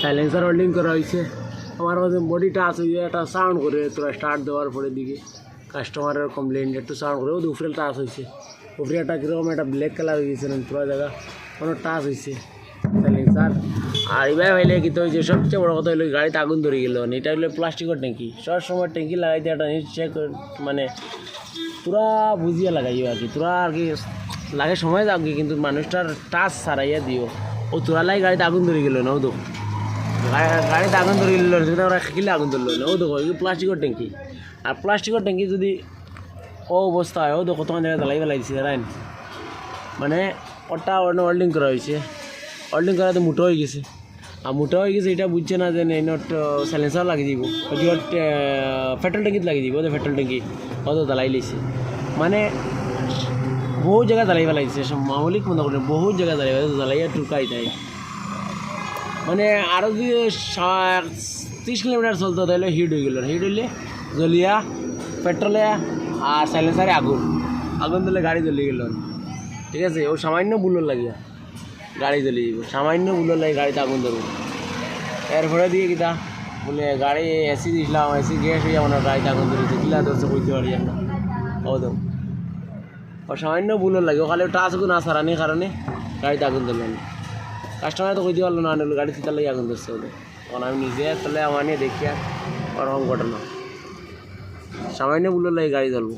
Silencer holding করা হয়েছে। আমার কাছে বডি টাচ হয়ে একটা সাউন্ড করে তোরা স্টার্ট দেওয়ার পরে দিকে কাস্টমারের কমপ্লেন একটু সাউন্ড করে ওদের উপরে টাচ হয়েছে। উপরে একটা কীরকম একটা ব্ল্যাক কালার হয়ে গেছে পুরো জায়গা কোনো টাচ হয়েছে সাইলেন্সার। আর এবার হইলে কিন্তু ওই যে সবচেয়ে বড় কথা হলো গাড়িতে আগুন ধরে গেল। এটা হলো প্লাস্টিকের ট্যাঙ্কি, সব সময় ট্যাঙ্কি লাগাইতে একটা চেক মানে তোরা বুঝিয়ে লাগাইও আর কি, তোরা আর কি লাগে সময় যাও কি, কিন্তু মানুষটার টাচ ছাড়াইয়া দিও। ও তোরা লাই গাড়িতে আগুন ধরে গেল না, ও তো গাড়িতে আগুন ধরে গেল সেটা ওরা কিলে আগুন ধরলো না। ও দেখো এই প্লাস্টিকের ট্যাঙ্কি, আর প্লাস্টিকের ট্যাঙ্কি যদি ও অবস্থা হয় ও দেখো তোমার জায়গায় জ্বালাই ফেলাইছে রাইন, মানে ওটা অন্য ওয়েল্ডিং করা হয়েছে। ওয়েল্ডিং করাতে মোটো হয়ে গেছে, আর মোটো হয়ে গেছে এটা বুঝছে না যে নট সাইলেন্সার লাগিয়ে দিব, পেট্রোল ট্যাঙ্কিতে লাগিয়ে দিব। ওদের পেট্রোল ট্যাঙ্কি অত জ্বালাই লিছে, মানে বহু জায়গায় জ্বালাই ফেলাইছে। সব মামলিক মনে করেন বহু জায়গায় জ্বালাইয়া টুকাই দেয়। মানে আরও যদি 30 কিলোমিটার চলতো তাহলে হিট হয়ে গেল। হিট হইলে জ্বলিয়া পেট্রোলে আর সাইলেন্সারে আগুন দিলে গাড়ি জ্বলি গেল। ঠিক আছে, ও সামান্য বুলোর লাগিয়া গাড়ি জ্বলি যাব, সামান্য বুলোর লাগে গাড়িতে আগুন ধরব। এরপরে দিয়ে কিতা বলে গাড়ি এসি দিয়েছিলাম, এসি গ্যাস হয়ে আমার গাড়িতে আগুন ধরেছে, কিলা ধরছে বুঝতে পারি আমরা। ও তো ও সামান্য বুলোর লাগে, ওখানে টাচ না সারানির কারণে গাড়িতে আগুন ধরল না। কাস্টমার তো কইতে পারলো না গাড়ি চিতার লাগে আগুন ধরছে ওদের। তখন আমি নিজে তাহলে আমার নিয়ে দেখিয়া ওরকম ঘটনা, সামান্য বুলোর লাগে গাড়ি ধরবো।